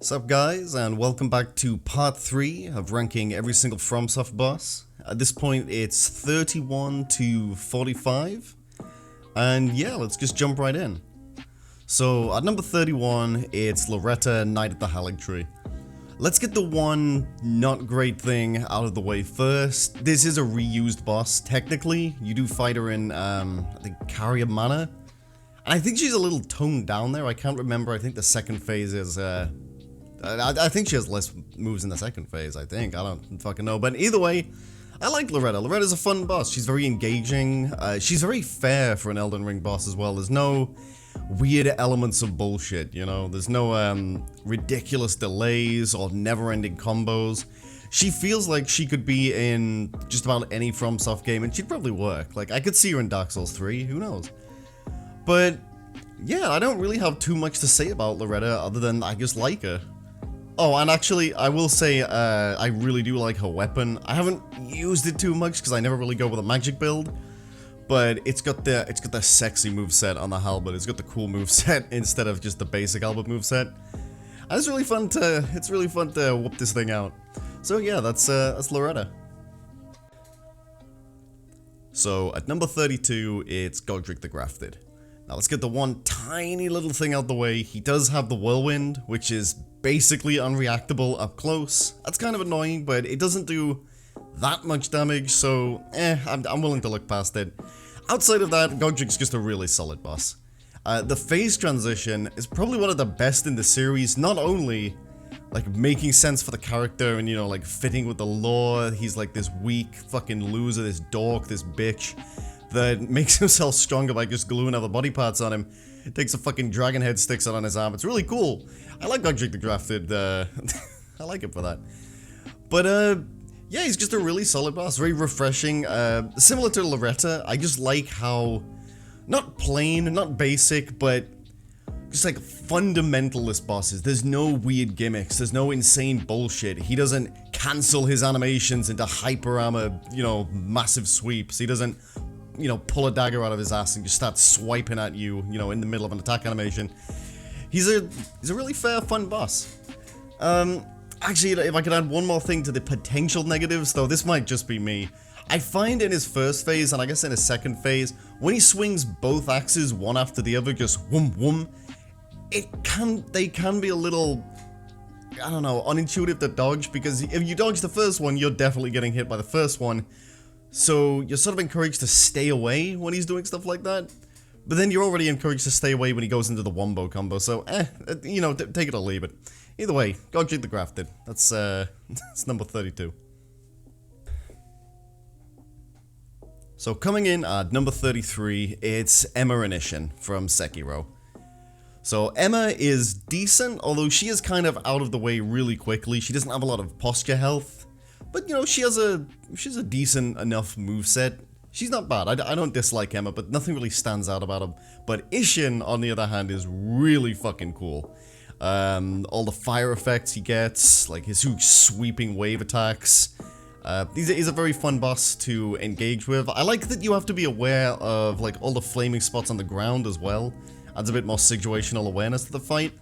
Sup guys, and welcome back to part 3 of ranking every single Fromsoft boss. At this point it's 31 to 45, and yeah, let's just jump right in. So at number 31, it's Loretta Knight at the Tree. Let's get the one not great thing out of the way first. This is a reused boss, technically. You do fight her in, I think, Carrier Manor. And I think she's a little toned down there, I can't remember, I think the second phase is, I think she has less moves in the second phase, I think. I don't fucking know. But either way, I like Loretta. Loretta's a fun boss. She's very engaging. She's very fair for an Elden Ring boss as well. There's no weird elements of bullshit, you know? There's no ridiculous delays or never-ending combos. She feels like she could be in just about any FromSoft game, and she'd probably work. Like, I could see her in Dark Souls 3, who knows? But, yeah, I don't really have too much to say about Loretta other than I just like her. Oh, and actually, I will say, I really do like her weapon. I haven't used it too much because I never really go with a magic build, but it's got the sexy moveset on the halberd. It's got the cool moveset instead of just the basic halberd moveset. And it's really fun to whoop this thing out. So yeah, that's Loretta. So at number 32, it's Godfrey the Grafted. Now let's get the one tiny little thing out the way. He does have the whirlwind, which is basically unreactable up close. That's kind of annoying, but it doesn't do that much damage, so I'm willing to look past it. Outside of that, Godric's just a really solid boss. The phase transition is probably one of the best in the series, not only like making sense for the character and, you know, like fitting with the lore. He's like this weak fucking loser, this dork, this bitch that makes himself stronger by just gluing other body parts on him. Takes a fucking dragon head, sticks it on his arm. It's really cool. I like Aldrich the Grafted. I like him for that. But, yeah, he's just a really solid boss. Very refreshing. Similar to Loretta, I just like how, not plain, not basic, but just like fundamentalist bosses. There's no weird gimmicks. There's no insane bullshit. He doesn't cancel his animations into hyper armor, you know, massive sweeps. He doesn't, you know, pull a dagger out of his ass and just start swiping at you, you know, in the middle of an attack animation. He's a really fair, fun boss. Actually, if I could add one more thing to the potential negatives, though this might just be me. I find in his first phase, and I guess in his second phase, when he swings both axes one after the other, just whoom whoom, they can be a little, I don't know, unintuitive to dodge, because if you dodge the first one, you're definitely getting hit by the first one. So you're sort of encouraged to stay away when he's doing stuff like that. But then you're already encouraged to stay away when he goes into the wombo combo, so you know, take it or leave it. Either way, Godfrey the Grafted. That's that's number 32. So coming in at number 33, it's Emma Renition from Sekiro. So Emma is decent, although she is kind of out of the way really quickly. She doesn't have a lot of posture health. But, you know, she's a decent enough moveset. She's not bad. I don't dislike Emma, but nothing really stands out about him. But Ishin, on the other hand, is really fucking cool. All the fire effects he gets, like his huge sweeping wave attacks. He's a very fun boss to engage with. I like that you have to be aware of, like, all the flaming spots on the ground as well. Adds a bit more situational awareness to the fight.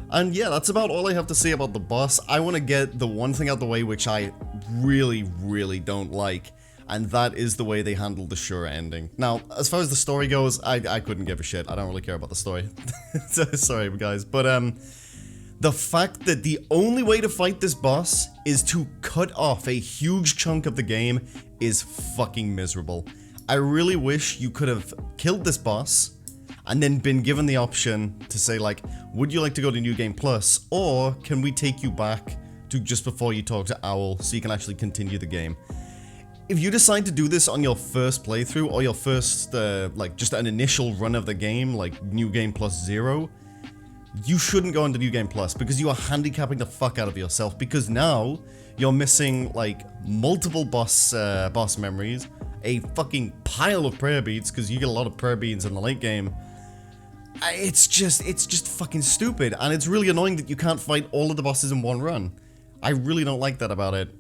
And yeah, that's about all I have to say about the boss. I want to get the one thing out the way which I really, really don't like, and that is the way they handled the Shura ending. Now, as far as the story goes, I couldn't give a shit. I don't really care about the story. Sorry, guys. But, the fact that the only way to fight this boss is to cut off a huge chunk of the game is fucking miserable. I really wish you could have killed this boss and then been given the option to say, like, would you like to go to New Game Plus, or can we take you back to just before you talk to Owl so you can actually continue the game? If you decide to do this on your first playthrough, or your first, like, just an initial run of the game, like New Game Plus 0, you shouldn't go into New Game Plus, because you are handicapping the fuck out of yourself, because now you're missing, like, multiple boss memories, a fucking pile of prayer beads, because you get a lot of prayer beads in the late game. It's just fucking stupid, and it's really annoying that you can't fight all of the bosses in one run. I really don't like that about it.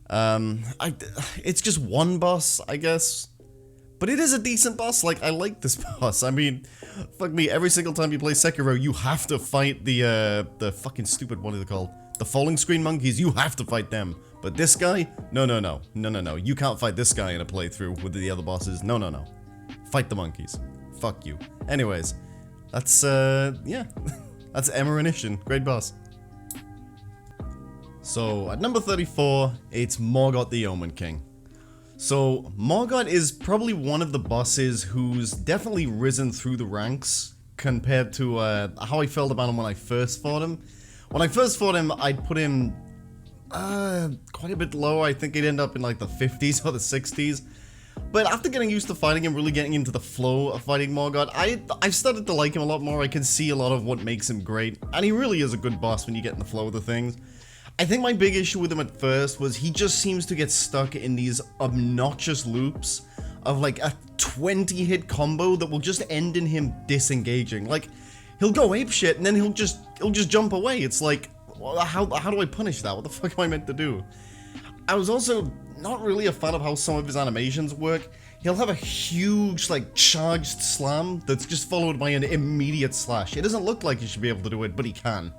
It's just one boss, I guess. But it is a decent boss, like, I like this boss. I mean, fuck me, every single time you play Sekiro, you have to fight the fucking stupid, what are they called? The falling screen monkeys, you have to fight them. But this guy? No, no, no. No, no, no. You can't fight this guy in a playthrough with the other bosses. No, no, no. Fight the monkeys. Fuck you. Anyways, that's, yeah. That's Emma Renition. Great boss. So, at number 34, it's Morgott the Omen King. So, Morgott is probably one of the bosses who's definitely risen through the ranks compared to how I felt about him when I first fought him. When I first fought him, I'd put him quite a bit lower. I think he'd end up in like the 50s or the 60s. But after getting used to fighting him, really getting into the flow of fighting Morgott, I've started to like him a lot more. I can see a lot of what makes him great. And he really is a good boss when you get in the flow of the things. I think my big issue with him at first was he just seems to get stuck in these obnoxious loops of like a 20-hit combo that will just end in him disengaging. Like, he'll go apeshit and then he'll just jump away. It's like, well, how do I punish that? What the fuck am I meant to do? I was also not really a fan of how some of his animations work. He'll have a huge, like, charged slam that's just followed by an immediate slash. It doesn't look like he should be able to do it, but he can.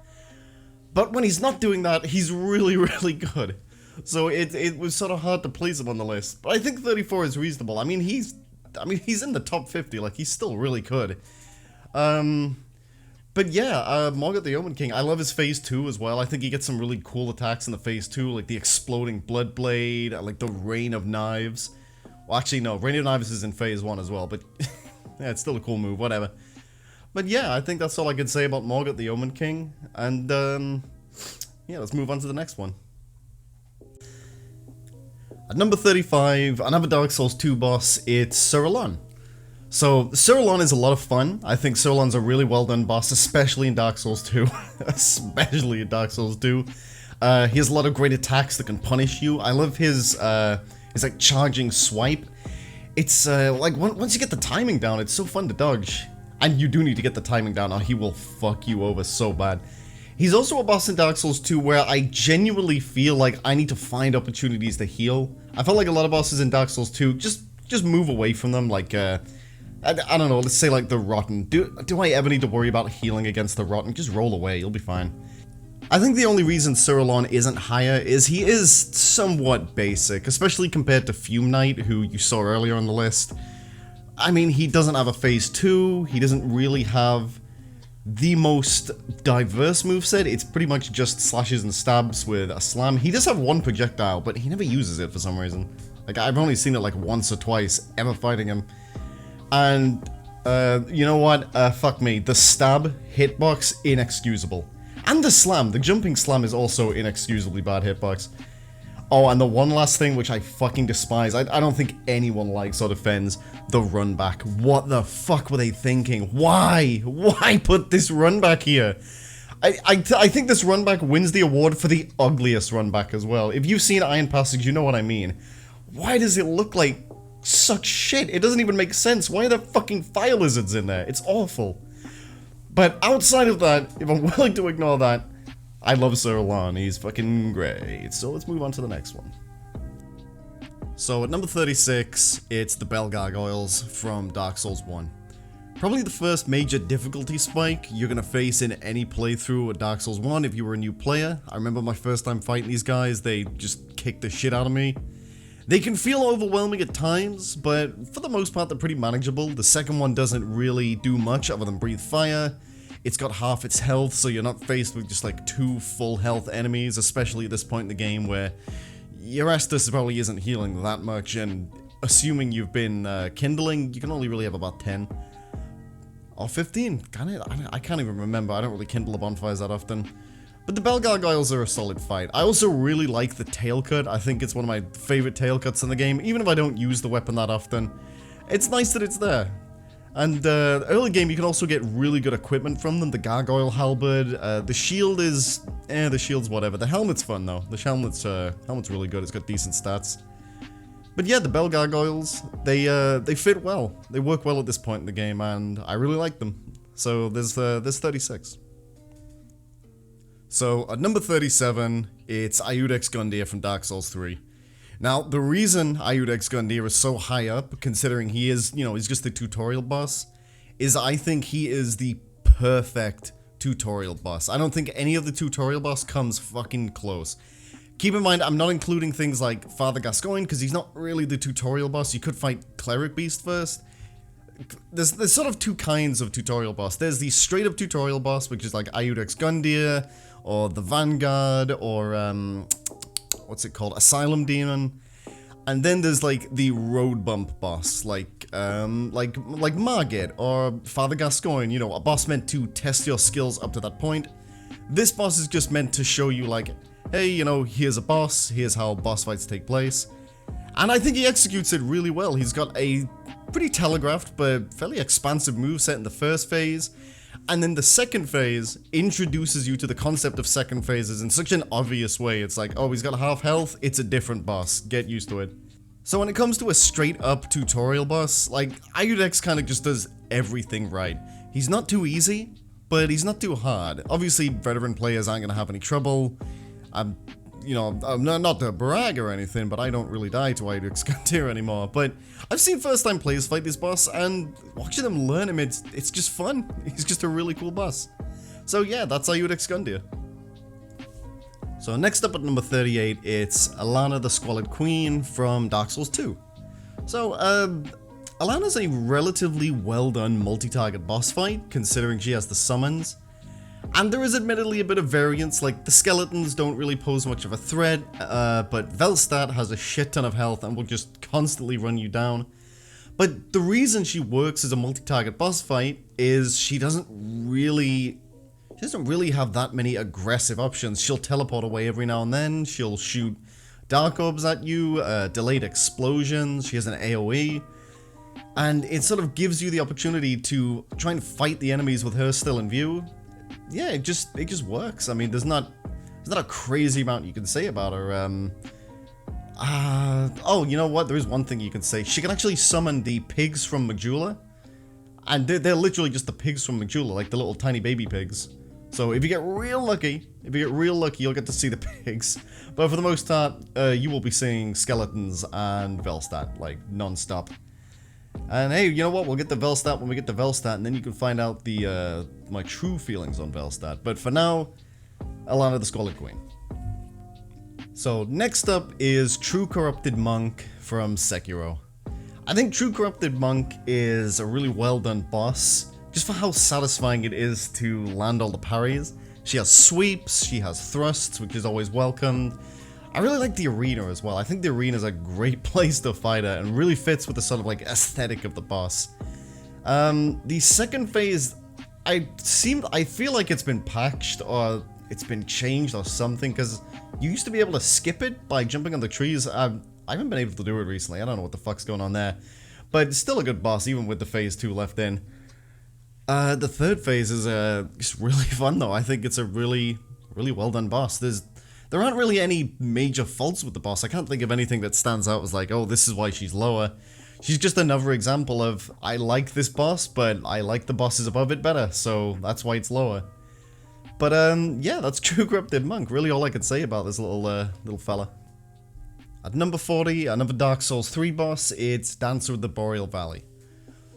But when he's not doing that, he's really, really good. So it was sort of hard to place him on the list. But I think 34 is reasonable. I mean, he's in the top 50. Like, he's still really good. But yeah, Morgott the Omen King, I love his phase 2 as well. I think he gets some really cool attacks in the phase 2, like the exploding blood blade, like the rain of knives. Well, actually, no, rain of knives is in phase 1 as well, but yeah, it's still a cool move, whatever. But yeah, I think that's all I can say about Morgott the Omen King. And, yeah, let's move on to the next one. At number 35, another Dark Souls 2 boss, it's Solon. So, Solon is a lot of fun. I think Solon's a really well done boss, especially in Dark Souls 2. Especially in Dark Souls 2. He has a lot of great attacks that can punish you. I love his like, charging swipe. It's, like, once you get the timing down, it's so fun to dodge. And you do need to get the timing down, or he will fuck you over so bad. He's also a boss in Dark Souls 2 where I genuinely feel like I need to find opportunities to heal. I felt like a lot of bosses in Dark Souls 2, just move away from them, like, I don't know, let's say like the Rotten. Do I ever need to worry about healing against the Rotten? Just roll away, you'll be fine. I think the only reason Solon isn't higher is he is somewhat basic, especially compared to Fume Knight, who you saw earlier on the list. I mean, he doesn't have a phase 2, he doesn't really have the most diverse moveset. It's pretty much just slashes and stabs with a slam. He does have one projectile, but he never uses it for some reason. Like, I've only seen it like once or twice, ever fighting him. And, you know what? Fuck me. The stab hitbox, inexcusable. And the slam, the jumping slam is also inexcusably bad hitbox. Oh, and the one last thing which I fucking despise, I don't think anyone likes or defends, the run back. What the fuck were they thinking? Why? Why put this run back here? I think this run back wins the award for the ugliest run back as well. If you've seen Iron Passage, you know what I mean. Why does it look like such shit? It doesn't even make sense. Why are there fucking fire lizards in there? It's awful. But outside of that, if I'm willing to ignore that, I love Solon, he's fucking great. So let's move on to the next one. So at number 36, it's the Bell Gargoyles from Dark Souls 1. Probably the first major difficulty spike you're gonna face in any playthrough at Dark Souls 1 if you were a new player. I remember my first time fighting these guys, they just kicked the shit out of me. They can feel overwhelming at times, but for the most part they're pretty manageable. The second one doesn't really do much other than breathe fire. It's got half its health, so you're not faced with just like 2 full health enemies, especially at this point in the game where your Estus probably isn't healing that much, and assuming you've been kindling, you can only really have about 10. Or 15, I can't even remember, I don't really kindle the bonfires that often. But the Bell Gargoyles are a solid fight. I also really like the tail cut. I think it's one of my favorite tail cuts in the game, even if I don't use the weapon that often. It's nice that it's there. And early game, you can also get really good equipment from them. The Gargoyle Halberd, the shield is, the shield's whatever. The helmet's fun though. The helmet's really good. It's got decent stats. But yeah, the Bell Gargoyles, they fit well. They work well at this point in the game, and I really like them. So there's 36. So at number 37, it's Udex Gundyr from Dark Souls 3. Now, the reason Udex Gundyr is so high up, considering he is, he's just the tutorial boss, is I think he is the perfect tutorial boss. I don't think any of the tutorial boss comes fucking close. Keep in mind, I'm not including things like Father Gascoigne, because he's not really the tutorial boss. You could fight Cleric Beast first. There's sort of two kinds of tutorial boss. There's the straight up tutorial boss, which is like Udex Gundyr, or the Vanguard, or what's it called? Asylum Demon. And then there's like the road bump boss, like Margit or Father Gascoigne, a boss meant to test your skills up to that point. This boss is just meant to show you like, hey, here's a boss, here's how boss fights take place. And I think he executes it really well. He's got a pretty telegraphed but fairly expansive moveset in the first phase. And then the second phase introduces you to the concept of second phases in such an obvious way. It's like, oh, he's got half health, it's a different boss, get used to it. So when it comes to a straight up tutorial boss, like, Udex kind of just does everything right. He's not too easy, but he's not too hard. Obviously, veteran players aren't going to have any trouble. I'm not to brag or anything, but I don't really die to Udex Gundyr anymore. But I've seen first-time players fight this boss, and watching them learn him, it's just fun. He's just a really cool boss. So yeah, that's Udex Gundyr. So next up at number 38, it's Alana the Squalid Queen from Dark Souls 2. So, Alana's a relatively well-done multi-target boss fight, considering she has the summons. And there is admittedly a bit of variance, like the skeletons don't really pose much of a threat, but Velstadt has a shit ton of health and will just constantly run you down. But the reason she works as a multi-target boss fight is she doesn't really have that many aggressive options. She'll teleport away every now and then, she'll shoot dark orbs at you, delayed explosions, she has an AoE. And it sort of gives you the opportunity to try and fight the enemies with her still in view. Yeah, it just works. I mean, there's not a crazy amount you can say about her. Oh, you know what? There is one thing you can say. She can actually summon the pigs from Majula, and they're literally just the pigs from Majula, like the little tiny baby pigs. So if you get real lucky, you'll get to see the pigs. But for the most part, you will be seeing skeletons and Velstadt, like, non-stop. And hey, you know what? We'll get the Velstadt when we get to Velstadt, and then you can find out my true feelings on Velstadt. But for now, Alana the Squalid Queen. So next up is True Corrupted Monk from Sekiro. I think True Corrupted Monk is a really well done boss, just for how satisfying it is to land all the parries. She has sweeps, she has thrusts, which is always welcomed. I really like the arena as well. I think the arena is a great place to fight at and really fits with the sort of like aesthetic of the boss. The second phase, I feel like it's been patched or it's been changed or something, because you used to be able to skip it by jumping on the trees. I haven't been able to do it recently. I don't know what the fuck's going on there. But it's still a good boss, even with the phase 2 left in. The third phase is just really fun though. I think it's a really well done boss. There aren't really any major faults with the boss. I can't think of anything that stands out as like, oh, this is why she's lower. She's just another example of, I like this boss, but I like the bosses above it better, so that's why it's lower. But yeah, that's True Corrupted Monk. Really all I could say about this little fella. At number 40, another Dark Souls 3 boss, it's Dancer of the Boreal Valley.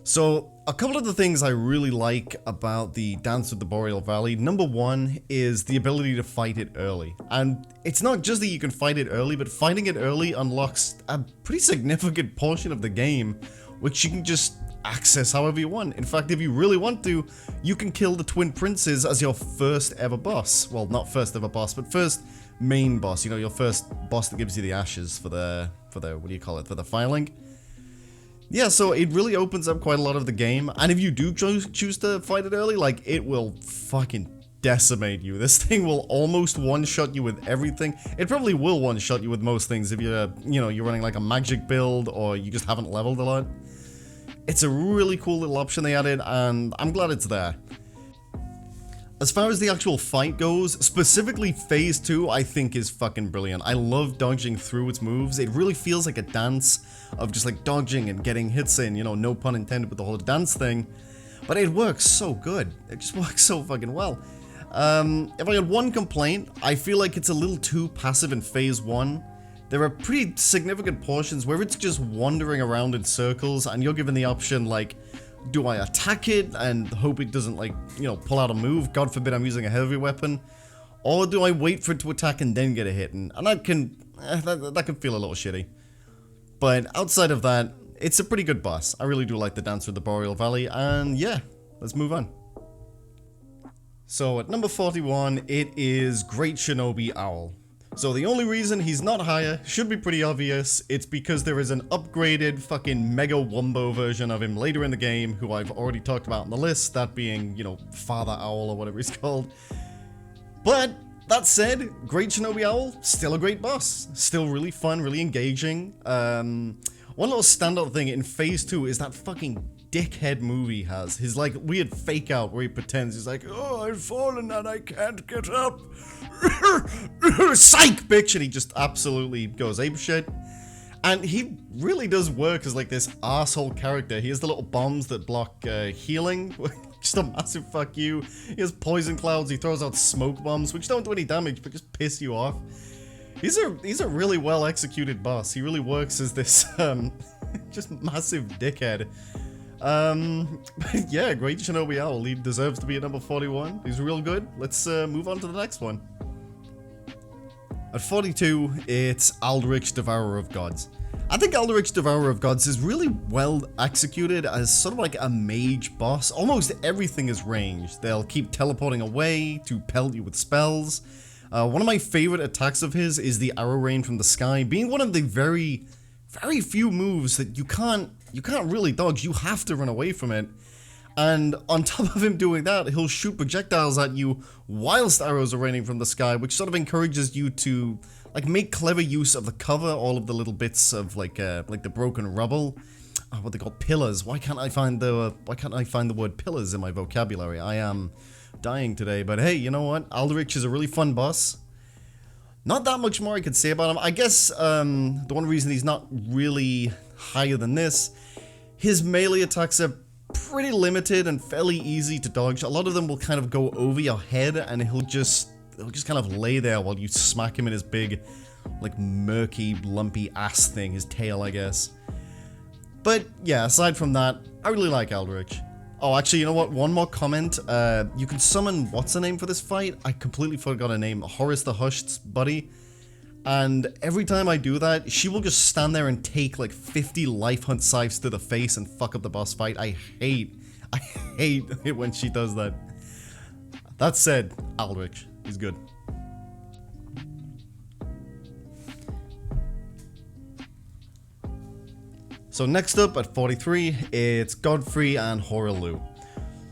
So, a couple of the things I really like about the Dance of the Boreal Valley, number one is the ability to fight it early. And it's not just that you can fight it early, but fighting it early unlocks a pretty significant portion of the game, which you can just access however you want. In fact, if you really want to, you can kill the Twin Princes as your first ever boss. Well, not first ever boss, but first main boss. Your first boss that gives you the ashes for the what do you call it, for the filing. Yeah, so it really opens up quite a lot of the game, and if you do choose to fight it early, like, it will fucking decimate you. This thing will almost one-shot you with everything. It probably will one-shot you with most things if you're, you're running like a magic build, or you just haven't leveled a lot. It's a really cool little option they added, and I'm glad it's there. As far as the actual fight goes, specifically Phase 2 I think is fucking brilliant. I love dodging through its moves. It really feels like a dance of just like dodging and getting hits in, no pun intended with the whole dance thing. But it works so good. It just works so fucking well. If I had one complaint, I feel like it's a little too passive in Phase 1. there are pretty significant portions where it's just wandering around in circles, and you're given the option, like, do I attack it and hope it doesn't, like, you know, pull out a move? God forbid I'm using a heavy weapon. Or do I wait for it to attack and then get a hit? And that can, that can feel a little shitty. But outside of that, it's a pretty good boss. I really do like the Dancer of the Boreal Valley, and yeah, let's move on. So at number 41, it is Great Shinobi Owl. So the only reason he's not higher should be pretty obvious. It's because there is an upgraded fucking Mega Wumbo version of him later in the game, who I've already talked about on the list, that being, you know, Father Owl or whatever he's called. But that said, Great Shinobi Owl, still a great boss. Still really fun, really engaging. One little standout thing in Phase 2 is that fucking dickhead move he has. His, like, weird fake out where he pretends he's like, oh, I've fallen and I can't get up. Psych, bitch! And he just absolutely goes apeshit. And he really does work as, like, this asshole character. He has the little bombs that block healing. Just a massive fuck you. He has poison clouds. He throws out smoke bombs, which don't do any damage, but just piss you off. He's a really well executed boss. He really works as this, just massive dickhead. But yeah, Great Shinobi Owl. He deserves to be at number 41. He's real good. Let's move on to the next one. At 42, it's Aldrich, Devourer of Gods. I think Aldrich, Devourer of Gods is really well executed as sort of like a mage boss. Almost everything is ranged. They'll keep teleporting away to pelt you with spells. One of my favorite attacks of his is the arrow rain from the sky, being one of the very few moves that you can't really dodge. You have to run away from it. And on top of him doing that, he'll shoot projectiles at you whilst arrows are raining from the sky, which sort of encourages you to, like, make clever use of the cover, all of the little bits of, like the broken rubble. What they call pillars. Why can't I find the word pillars in my vocabulary? I am dying today, but hey, you know what? Aldrich is a really fun boss. Not that much more I could say about him. I guess the one reason he's not really higher than this, his melee attacks are pretty limited and fairly easy to dodge. A lot of them will kind of go over your head, and he'll just kind of lay there while you smack him in his big, like, murky, lumpy ass thing, his tail, I guess. But yeah, aside from that, I really like Aldrich. Oh, actually, you know what? One more comment. You can summon, what's her name for this fight? I completely forgot her name. Horace the Hushed's buddy. And every time I do that, she will just stand there and take like 50 life hunt scythes to the face and fuck up the boss fight. I hate it when she does that. That said, Aldrich, he's good. So next up at 43, it's Godfrey and Horrorlu.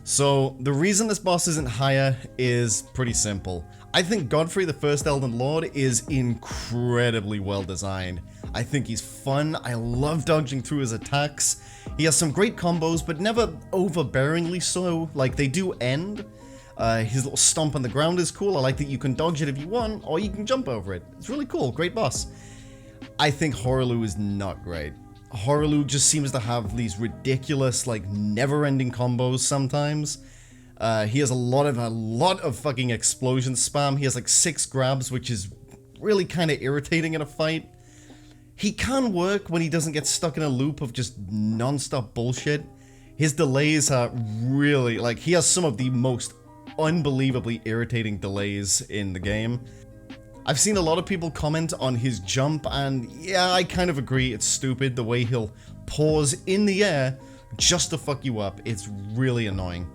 So the reason this boss isn't higher is pretty simple. I think Godfrey, the First Elden Lord, is incredibly well designed. I think he's fun. I love dodging through his attacks. He has some great combos, but never overbearingly so. Like, they do end. His little stomp on the ground is cool. I like that you can dodge it if you want, or you can jump over it. It's really cool. Great boss. I think Horrorlu is not great. Horrorlu just seems to have these ridiculous, like, never-ending combos sometimes. He has a lot of fucking explosion spam. He has like 6 grabs, which is really kind of irritating in a fight. He can work when he doesn't get stuck in a loop of just non-stop bullshit. His delays are really, like, he has some of the most unbelievably irritating delays in the game. I've seen a lot of people comment on his jump, and yeah, I kind of agree, it's stupid the way he'll pause in the air just to fuck you up. It's really annoying.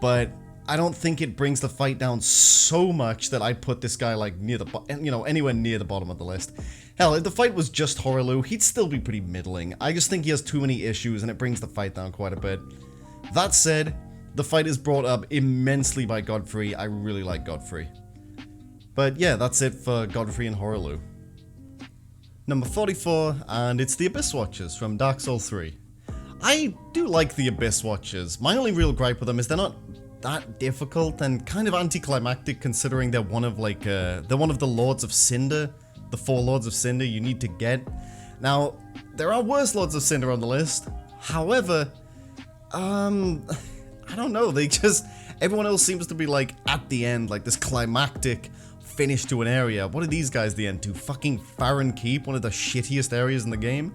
But I don't think it brings the fight down so much that I'd put this guy like near the, anywhere near the bottom of the list. Hell, if the fight was just Horrorlu, he'd still be pretty middling. I just think he has too many issues and it brings the fight down quite a bit. That said, the fight is brought up immensely by Godfrey. I really like Godfrey. But yeah, that's it for Godfrey and Horrorlu. Number 44, and it's the Abyss Watchers from Dark Souls 3. I do like the Abyss Watchers. My only real gripe with them is they're not that difficult and kind of anticlimactic, considering they're one of the Lords of Cinder, the 4 Lords of Cinder you need to get. Now, there are worse Lords of Cinder on the list. However, I don't know, everyone else seems to be like at the end, like this climactic finish to an area. What are these guys the end to? Fucking Farron Keep, one of the shittiest areas in the game.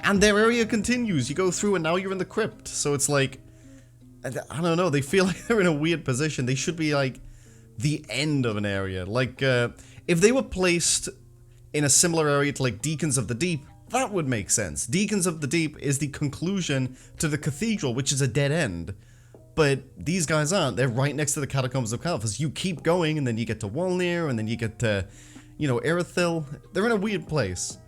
And their area continues. You go through and now you're in the crypt. So it's like, I don't know, they feel like they're in a weird position. They should be like the end of an area. Like, if they were placed in a similar area to like Deacons of the Deep, that would make sense. Deacons of the Deep is the conclusion to the cathedral, which is a dead end. But these guys aren't. They're right next to the Catacombs of Calphas. You keep going, and then you get to Walnir, and then you get to, you know, Irithyll. They're in a weird place.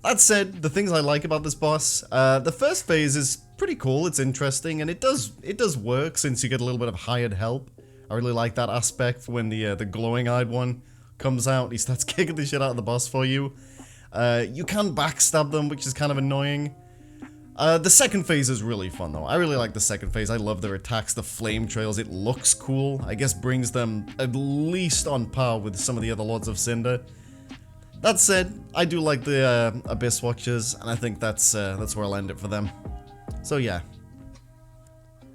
That said, the things I like about this boss, the first phase is pretty cool. It's interesting, and it does work since you get a little bit of hired help. I really like that aspect when the glowing-eyed one comes out. He starts kicking the shit out of the boss for you. You can backstab them, which is kind of annoying. The second phase is really fun, though. I really like the second phase. I love their attacks, the flame trails. It looks cool. I guess brings them at least on par with some of the other Lords of Cinder. That said, I do like the Abyss Watchers, and I think that's where I'll end it for them. So yeah.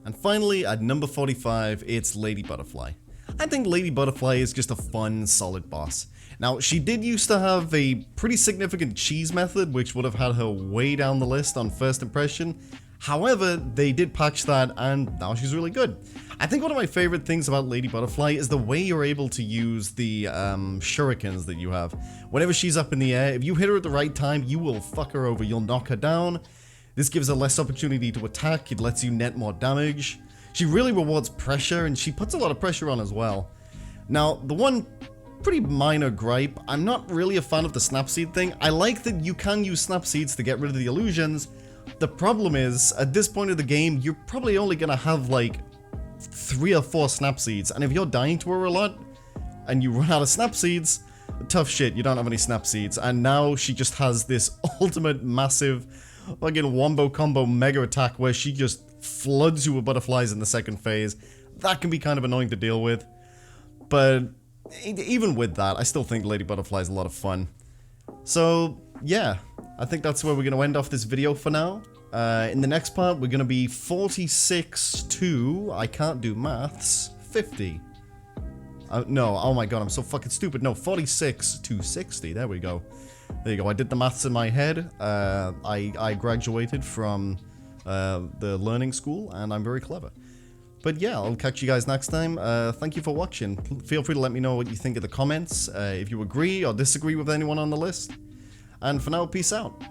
And finally, at number 45, it's Lady Butterfly. I think Lady Butterfly is just a fun, solid boss. Now, she did used to have a pretty significant cheese method, which would have had her way down the list on first impression. However, they did patch that, and now she's really good. I think one of my favorite things about Lady Butterfly is the way you're able to use the shurikens that you have. Whenever she's up in the air, if you hit her at the right time, you will fuck her over. You'll knock her down. This gives her less opportunity to attack. It lets you net more damage. She really rewards pressure, and she puts a lot of pressure on as well. Now, the one pretty minor gripe, I'm not really a fan of the Snapseed thing. I like that you can use Snapseeds to get rid of the illusions. The problem is, at this point of the game, you're probably only gonna have like 3 or 4 Snapseeds, and if you're dying to her a lot, and you run out of Snapseeds, tough shit, you don't have any Snapseeds, and now she just has this ultimate massive fucking wombo combo mega attack where she just floods you with butterflies in the second phase. That can be kind of annoying to deal with, but even with that, I still think Lady Butterfly is a lot of fun. So, yeah, I think that's where we're going to end off this video for now. In the next part, we're going to be 46 to, I can't do maths, 50. No, oh my god, I'm so fucking stupid. No, 46 to 60, there we go. There you go, I did the maths in my head. I graduated from the learning school, and I'm very clever. But yeah, I'll catch you guys next time. Thank you for watching. Feel free to let me know what you think in the comments, if you agree or disagree with anyone on the list. And for now, peace out.